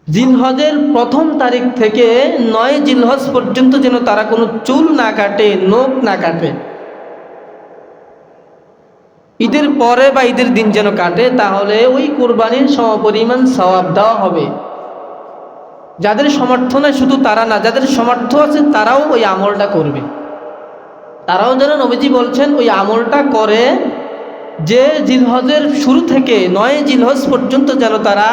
জিলহজের প্রথম তারিখ থেকে 9 জিলহজ পর্যন্ত যেন তারা কোনো চুল না কাটে, নখ না কাটে। ঈদের পরে বা ঈদের দিন যেন কাটে, তাহলে ওই কোরবানির সমপরিমাণ সওয়াব দেওয়া হবে। যাদের সমর্থ নেই শুধু তারা না, যাদের সমর্থ আছে তারাও ওই আমলটা করবে। তারাও যেন নবীজি বলছেন ওই আমলটা করে, যে জিলহজের শুরু থেকে 9 জিলহজ পর্যন্ত যেন তারা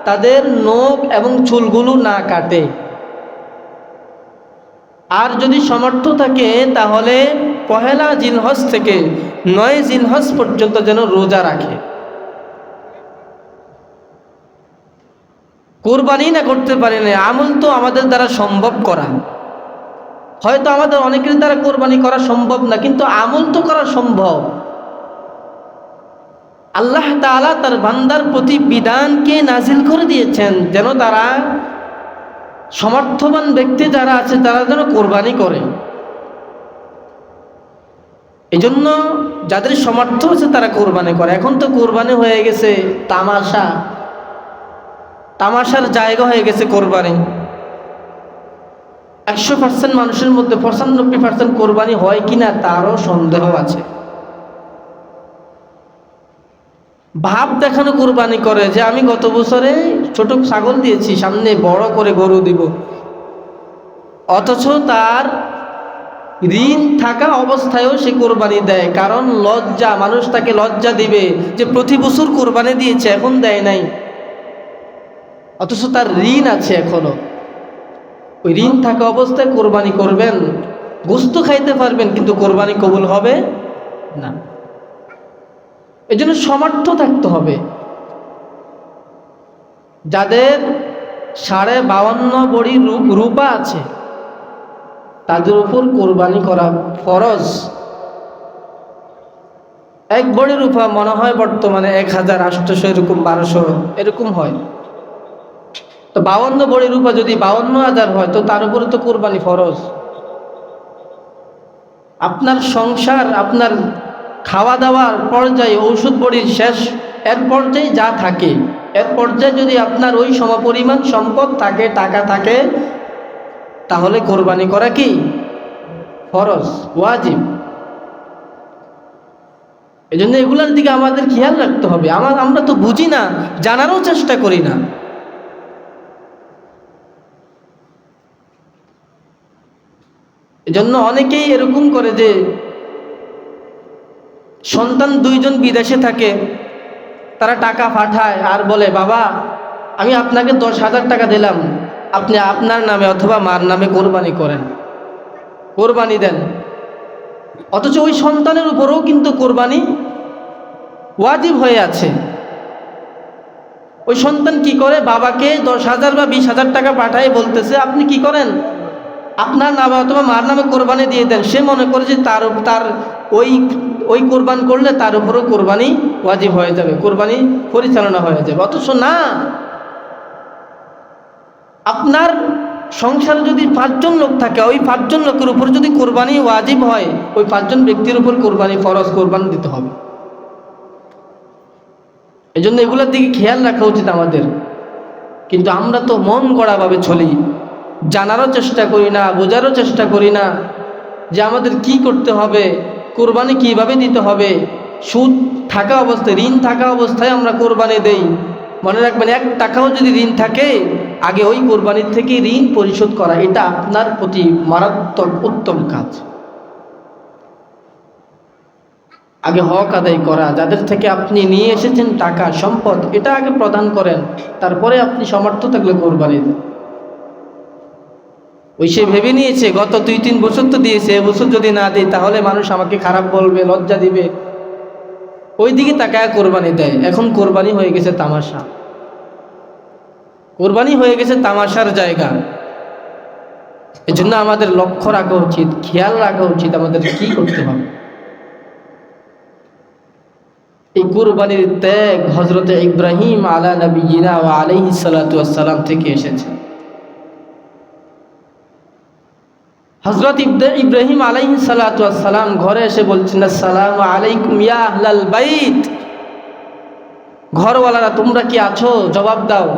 তাদের নখ এবং চুলগুলো না কাটে। আর যদি সমর্থ থাকে তাহলে পহেলা জিলহজ থেকে 9 জিলহজ পর্যন্ত যেন রোজা রাখে। কোরবানি না করতে পারে না, আমল তো আমাদের দ্বারা সম্ভব করা। হয়তো আমাদের অনেকের দ্বারা কোরবানি করা সম্ভব না, কিন্তু আমল তো করা সম্ভব। আল্লাহ তাআলা তার বান্দার প্রতি বিধানকে নাজিল করে দিয়েছেন যেন তারা, সমর্থবান ব্যক্তি যারা আছে তারা যেন কোরবানি করে। এজন্য যাদের সমর্থ আছে তারা কোরবানি করে। এখন তো কোরবানি হয়ে গেছে তামাশা, তামাশার জায়গা হয়ে গেছে কোরবানি। 100% মানুষের মধ্যে 95% কোরবানি হয় কিনা তারও সন্দেহ আছে। ভাব দেখানো কোরবানি করে যে আমি গত বছরে ছোট ছাগল দিয়েছি, সামনে বড় করে গরু দিব, অথচ তার ঋণ থাকা অবস্থায়ও সে কোরবানি দেয়। কারণ লজ্জা, মানুষ তাকে লজ্জা দিবে যে প্রতি বছর কোরবানি দিয়েছে এখন দেয় নাই, অথচ তার ঋণ আছে এখনো। ওই ঋণ থাকা অবস্থায় কোরবানি করবেন, গোশত খাইতে পারবেন কিন্তু কোরবানি কবুল হবে না। এই জন্য সমর্থ থাকতে হবে। যাদের 52.5 বড়ি রূপা আছে তাদের উপর কোরবানি করা ফরজ। 1 বড়ি রূপা মনে হয় বর্তমানে 1800 এরকম 1200 এরকম হয়। তো 52 বড়ি রূপা যদি 52,000 হয় তো তার উপরে তো কোরবানি ফরজ। আপনার সংসার, আপনার খাওয়া দাওয়ার পর্যায়ে, ঔষধ বড়ির শেষ এর পর্যায়ে যা থাকে, এর পর্যায়ে যদি আপনার ওই সমপরিমাণ সম্পদ থাকে, টাকা থাকে, তাহলে কোরবানি করা কি ফরজ, ওয়াজিব। এই জন্য এগুলোর দিকে আমাদের খেয়াল রাখতে হবে। আমরা তো বুঝি না, জানারও চেষ্টা করি না। এজন্য অনেকেই এরকম করে যে সন্তান 2 জন বিদেশে থাকে, তারা টাকা পাঠায় আর বলে বাবা আমি আপনাকে 10,000 টাকা দিলাম, আপনি আপনার নামে অথবা মার নামে কোরবানি করেন, কোরবানি দেন। অথচ ওই সন্তানের উপরেও কিন্তু কোরবানি ওয়াজিব হয়ে আছে। ওই সন্তান কি করে, বাবাকে 10,000 বা 20,000 টাকা পাঠায়, বলতেছে আপনি কি করেন, আপনার নামে অথবা মার নামে কোরবানি দিয়ে দেন। সে মনে করে যে তার ওই কোরবান করলে তার উপরও কোরবানি ওয়াজিব হয়ে যাবে, কোরবানি পরিচালনা হয়ে যাবে। অথচ না, আপনার সংসারে যদি 5 জন লোক থাকে, ওই 5 জন লোকের উপর যদি কোরবানি ওয়াজিব হয়, ওই 5 জন ব্যক্তির উপর কোরবানি ফরজ, কোরবানি দিতে হবে। এই জন্য এগুলোর দিকে খেয়াল রাখা উচিত আমাদের। কিন্তু আমরা তো মন গড়াভাবে চলি, জানারও চেষ্টা করি না, বোঝারও চেষ্টা করি না যে আমাদের কি করতে হবে, কোরবানি কিভাবে দিতে হবে। সুদ থাকা অবস্থায়, ঋণ থাকা অবস্থায় আমরা কোরবানি দেই। মনে রাখবেন, 1 টাকাও যদি ঋণ থাকে, আগে ওই কোরবানির থেকে ঋণ পরিশোধ করা, এটা আপনার প্রতি মারাত্মক উত্তম কাজ। আগে হক আদায় করা, যাদের থেকে আপনি নিয়ে এসেছেন টাকা সম্পদ, এটা আগে প্রদান করেন, তারপরে আপনি সমর্থ থাকলে কোরবানি দেন। ওই সে ভেবে নিয়েছে গত 2-3 বছর তো দিয়েছে, এবছর যদি না দিই তাহলে মানুষ আমাকে খারাপ বলবে, লজ্জা দিবে, ওই দিকে তাকায় কোরবানি দেয়। এখন কোরবানি হয়ে গেছে তামাশা, কোরবানি হয়ে গেছে তামাশার জায়গা। এজন্য আমাদের লক্ষ্য রাখা উচিত, খেয়াল রাখা উচিত আমাদের কি করতে হবে। এই কুরবানির ত্যাগ হযরতে ইব্রাহিম আলা নবিয়িনা ওয়া আলাইহিস সালাতু ওয়াস সালাম থেকে এসেছে। হযরত ইব্রাহিম আলাইহিস সালাতু ওয়াস সালাম ঘরে এসে বলছেন, আসসালামু আলাইকুম ইয়া আহলাল বাইত, ঘরওয়ালারা তোমরা কি আছো, জবাব দাও।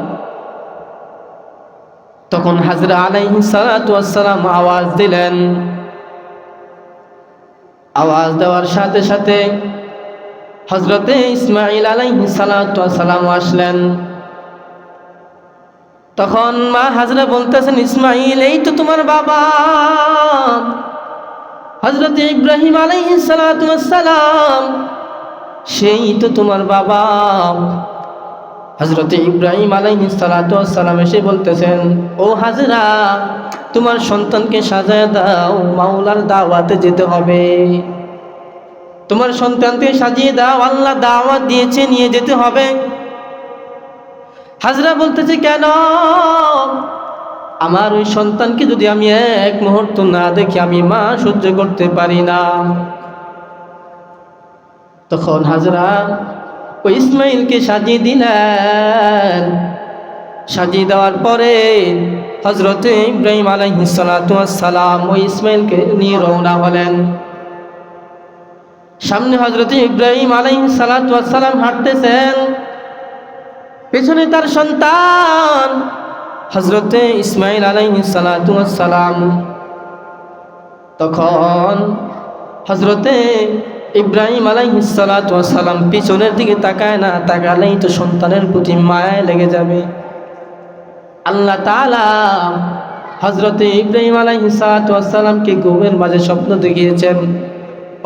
তখন হাজরা আলাইহিস সালাতু ওয়াস সালাম আওয়াজ দিলেন। আওয়াজ দেওয়ার সাথে সাথে হযরতে ইসমাঈল আলাইহিস সালাতু ওয়াস সালাম আসলেন। তখন মা হাজরা বলতেছেন, ইসমাঈল, এই তো তোমার বাবা। হযরতে ইব্রাহিম আলাইহিস সালাতু ওয়াস সালাম, সেই তো তোমার বাবা। হযরতে ইব্রাহিম আলাইহিস সালাতু ওয়াস সালাম এসে বলতেছেন, ও হাজরা, তোমার সন্তানকে সাজায় দাও, মাওলার দাওয়াতে যেতে হবে। তোমার সন্তানকে সাজিয়ে দাও, আল্লাহ দাওয়াত দিয়েছে, নিয়ে যেতে হবে। হাজরা বলতেছে, কেন? আমার ওই সন্তানকে যদি আমি এক মুহূর্ত না দেখি, আমি মা সহ্য করতে পারি না। তখন হাজরা ওই ইসমাইলকে সাজিয়ে দিলেন। সাজিয়ে দেওয়ার পরে হযরতে ইব্রাহিম আলাইহিস সালাতু ওয়াস সালাম ওই ইসমাইলকে নিয়ে রওনা হলেন। সামনে হযরতে ইব্রাহিম আলাইহিস সালাতু ওয়াস সালাম হাঁটতেছেন, পেছনে তার সন্তান হযরতে ইসমাইল আলাইহিস সালাতু ওয়াস সালাম। তখন হযরতে ইব্রাহিম আলাইহিস সালাতু ওয়াস সালাম পিছনের দিকে তাকায় না, তাকালেই তো সন্তানের প্রতি মায়া লেগে যাবে। আল্লাহ তাআলা হযরতে ইব্রাহিম আলাইহিস সালাতু ওয়াস সালামকে ঘুমের মাঝে স্বপ্ন দেখিয়েছেন,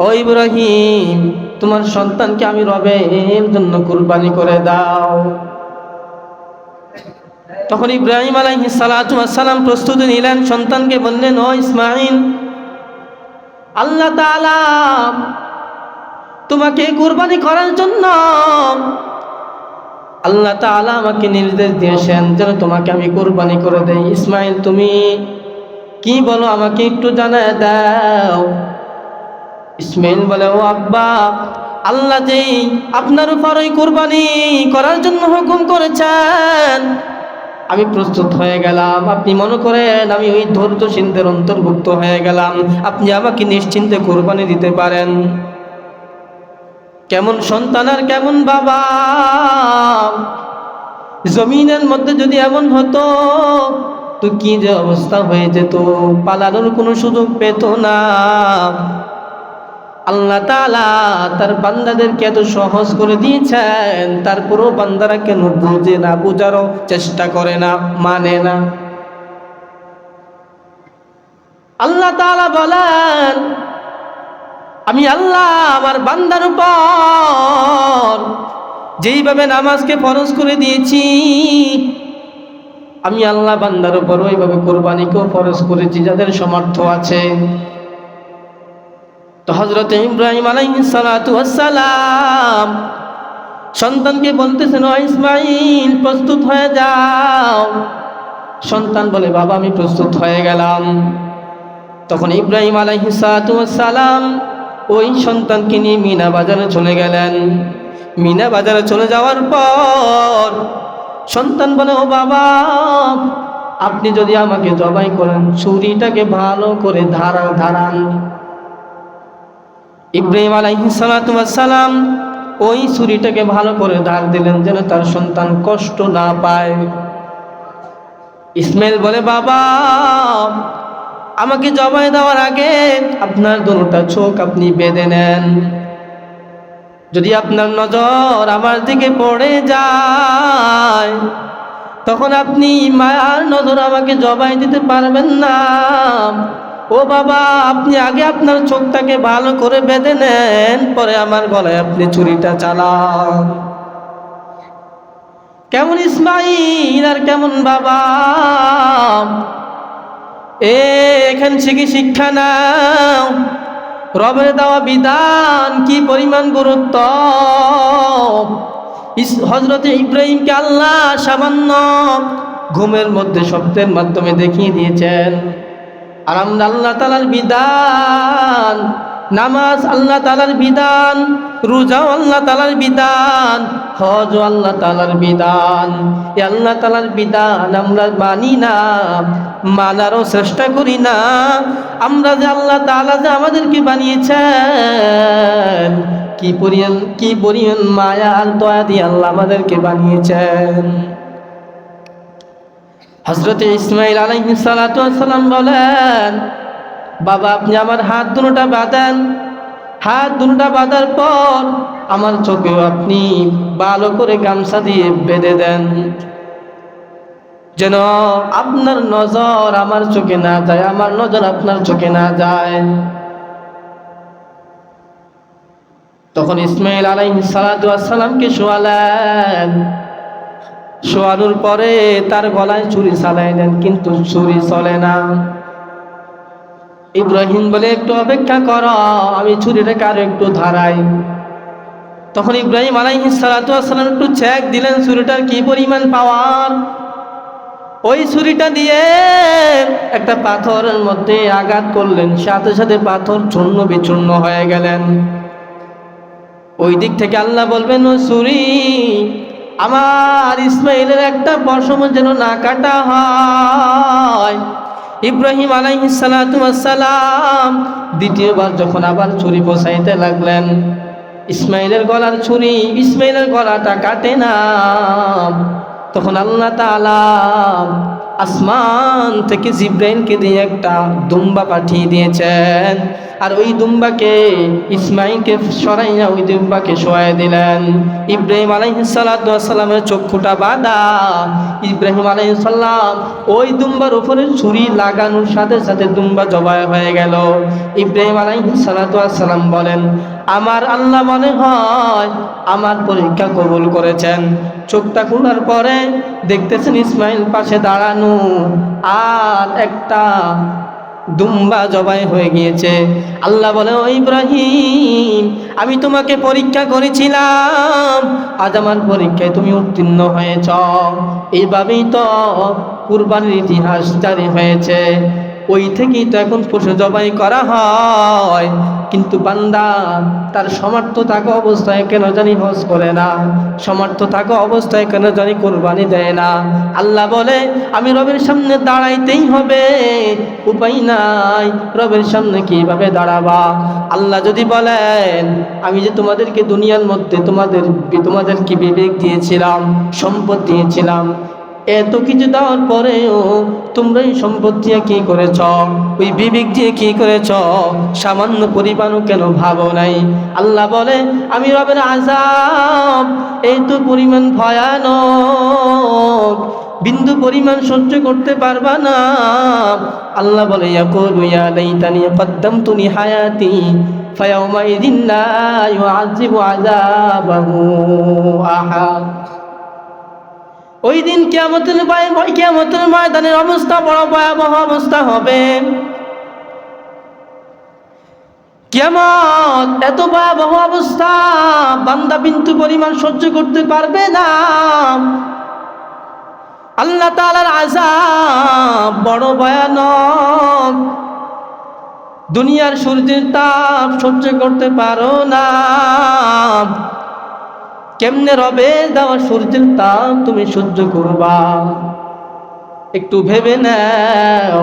ও ইব্রাহিম, তোমার সন্তানকে আমি রবের জন্য কুরবানি করে দাও। তখন ইব্রাহিম আলাইহিস সালাতু ওয়াস সালাম প্রস্তুতি নিলেন, সন্তানকে বললেন, ও ইসমাঈল, আল্লাহ তাআলা তোমাকে কুরবানি করার জন্য আল্লাহ তাআলা আমাকে নির্দেশ দিয়েছেন যেন তোমাকে আমি কুরবানি করে দেই। ইসমাঈল, তুমি কি বলো, আমাকে একটু জানায় দাও। ইসমাঈল বলে, ও আব্বা, আল্লাহ যেই আপনার উপর ওই কুরবানি করার জন্য হুকুম করেছেন, আমি প্রস্তুত হয়ে গেলাম। আপনি মনে করেন আমি ওই ধৈর্যশীলদের অন্তর্ভুক্ত হয়ে গেলাম, আপনি আমাকে নিশ্চিন্তে কুরবানি দিতে পারেন। কেমন সন্তান আর কেমন বাবা! জমিনের মধ্যে যদি এমন হতো তো কি যে অবস্থা হয়ে যেত, পালানোর কোনো সুযোগ পেত না। আল্লাহ তাআলা তার বান্দাদেরকে এত সহজ করে দিয়েছেন, তারপরও বান্দারা কেন বুঝে না, বুঝারও চেষ্টা করে না, মানে না। আল্লাহ তাআলা বলেন, আমি আল্লাহ আমার বান্দার উপর যেইভাবে নামাজকে ফরজ করে দিয়েছি, আমি আল্লাহ বান্দার উপর ওইভাবে কোরবানিকেও ফরজ করেছি যাদের সামর্থ্য আছে। তো হযরত ইব্রাহিম আলাইহিস সালাতু ওয়াস সালাম সন্তানকে বলতেছেন, ও ইসমাঈল, প্রস্তুত হয়ে যাও। সন্তান বলে, বাবা আমি প্রস্তুত হয়ে গেলাম। তখন ইব্রাহিম আলাইহিস সালাতু ওয়াস সালাম ওই সন্তানকে নিয়ে মিনা বাজারে চলে গেলেন। মিনা বাজারে চলে যাওয়ার পর সন্তান বলে, ও বাবা, আপনি যদি আমাকে জবাই করেন, ছুরিটাকে ভালো করে ধারান। ইব্রাহিম আলাইহিস সালাতু ওয়াস সালাম ওই ছুরিটাকে ভালো করে ধার দিলেন যেন তার সন্তান কষ্ট না পায়। ইসমাঈল বলে, বাবা, আমাকে জবাই দেওয়ার আগে আপনার দুটো চোখ আপনি বেঁধে নেন। যদি আপনার নজর আমার দিকে পড়ে যায়, তখন আপনি মায়ার নজর আমাকে জবাই দিতে পারবেন না। ও বাবা, আপনি আগে আপনার চোখটাকে ভালো করে বেঁধে নেন, পরে আমার গলায় আপনি ছুরিটা চালান। কেমন ইসমাঈল আর কেমন বাবা! এখান থেকে শিক্ষা নাও, রবের দেওয়া বিধান কি পরিমাণ গুরুত্ব। হযরতে ইব্রাহিমকে আল্লাহ সামান্য ঘুমের মধ্যে স্বপ্নের মাধ্যমে দেখিয়ে দিয়েছেন। আর আমরা আল্লাহ তাআলার বিধান, নামাজ আল্লাহ তাআলার বিধান, রোজাও আল্লাহ তাআলার বিধান, হজও আল্লাহ তাআলার বিধান। এই আল্লাহ তাআলার বিধান আমরা মানি না, মানারও চেষ্টা করি না। আমরা যে আল্লাহ তাআলা যে আমাদেরকে বানিয়েছেন, কি পরিমাণ মায়া আর দয়া দিয়ে আল্লাহ আমাদেরকে বানিয়েছেন। হযরত ইসমাঈল আলাইহিস সালাতু ওয়াস সালাম বলেন, বাবা আপনি আমার হাত দুটোটা বাঁধেন। হাত দুটোটা বাঁধার পর আমার চোখেও আপনি ভালো করে গামছা দিয়ে বেঁধে দেন, যেন আপনার নজর আমার চোখে না যায়, আমার নজর আপনার চোখে না যায়। তখন ইসমাঈল আলাইহিস সালাতু ওয়াস সালামকে শোয়ালেন। শোয়ানোর পরে তার গলায় ছুরি চালাইলেন, কিন্তু ছুরি চলে না। ইব্রাহিম বলে, একটু অপেক্ষা করো, আমি ছুরিটাকে আরো একটু ধারাই। তখন ইব্রাহিম আলাইহিস সালাতু ওয়াস সালাম একটু চেক দিলেন ছুরিটার কি পরিমাণ পাওয়ার। ওই ছুরিটা দিয়ে একটা পাথরের মধ্যে আঘাত করলেন, সাথে সাথে পাথর চূর্ণ বিচূর্ণ হয়ে গেলেন। ওই দিক থেকে আল্লাহ বলবেন, ও ছুরি, আমার ইসমাঈলের একটা পশম যেন না কাটা হয়। ইব্রাহিম আলাইহিস সালাতু ওয়াস সালাম দ্বিতীয়বার যখন আবার ছুরি বসাইতে লাগলেন, ইসমাঈলের গলার ছুরি ইসমাঈলের গলাটা কাটে না। তখন আল্লাহ তাআলা আসমান থেকে জিবরাইলকে দিয়ে একটা দুম্বা পাঠিয়ে দিয়েছেন, আর ওই দুম্বাকে ইসমাঈলকে সরাইয়া ওই দুম্বাকে শোয়াই দিলেন। ইব্রাহিম আলাইহিস সালাতু ওয়াস সালামের চক্ষুটা বাঁধা। ইব্রাহিম আলাইহিস সালাম ওই দুম্বার উপরে ছুরি লাগানোর সাথে সাথে দুম্বা জবাই হয়ে গেল। ইব্রাহিম আলাইহিস সালাতু ওয়াস সালাম বলেন, আমার আল্লাহ মনে হয় আমার পরীক্ষা কবুল করেছেন। চোখটা খোলার পরে দেখতেছেন ইসমাঈল পাশে দাঁড়ানো, আর একটা দুম্বা জবাই হয়ে গিয়েছে। আল্লাহ বলে, ও ইব্রাহিম, আমি তোমাকে পরীক্ষা করেছিলাম, আজ আমার পরীক্ষায় তুমি উত্তীর্ণ হয়েছ। এইভাবেই তো কুরবানির ইতিহাস জারি হয়েছে। ওই থেকেই তো এখন পশু জবাই করা হয়। কিন্তু বান্দা তার সামর্থ্য থাকা অবস্থায় কেন জানি হজ করে না, সামর্থ্য থাকা অবস্থায় কেন জানি কুরবানি দেয় না। আল্লাহ বলে, আমি রবের সামনে দাঁড়াইতেই হবে, উপায় নাই। রবের সামনে কিভাবে দাঁড়াবা? আল্লাহ যদি বলেন, আমি যে তোমাদেরকে দুনিয়ার মধ্যে তোমাদেরকে বিবেক দিয়েছিলাম, সম্পদ দিয়েছিলাম, এত কিছু দেওয়ার পরেও তোমরা এই সম্পদ দিয়ে কি করেছ, ওই বিবেক দিয়ে কি করেছ, সামান্য পরিমাণও কেন ভাবো নাই? আল্লাহ বলে, আমি রবের আযাব এই তো পরিমাণ ভয়ানক, বিন্দু পরিমাণ সহ্য করতে পারবা না। আল্লাহ বলে, ইয়াকুলু ইয়া লাইতানি কদ্দামতু লি হায়াতি ফায়াউমাইযিন লা ইউআযিবু আযাবাহু আহাদ। ওই দিন কিয়ামতের ময়দানের অবস্থা বড় ভয়াবহ অবস্থা হবে। কিয়ামত এত ভয়াবহ অবস্থা, বান্দা বিন্দু পরিমাণ সহ্য করতে পারবে না। আল্লাহ তাআলার আযাব বড় ভয়ানক। দুনিয়ার সূর্যের তাপ সহ্য করতে পারো না, কেমনে রবে দেওয়া সূর্যের তাপ তুমি সহ্য করবা? একটু ভেবে নাও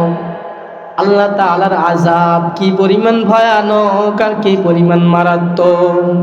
আল্লাহ তাআলার আযাব কি পরিমাণ ভয়ানক আর কি পরিমাণ মারাত্মক।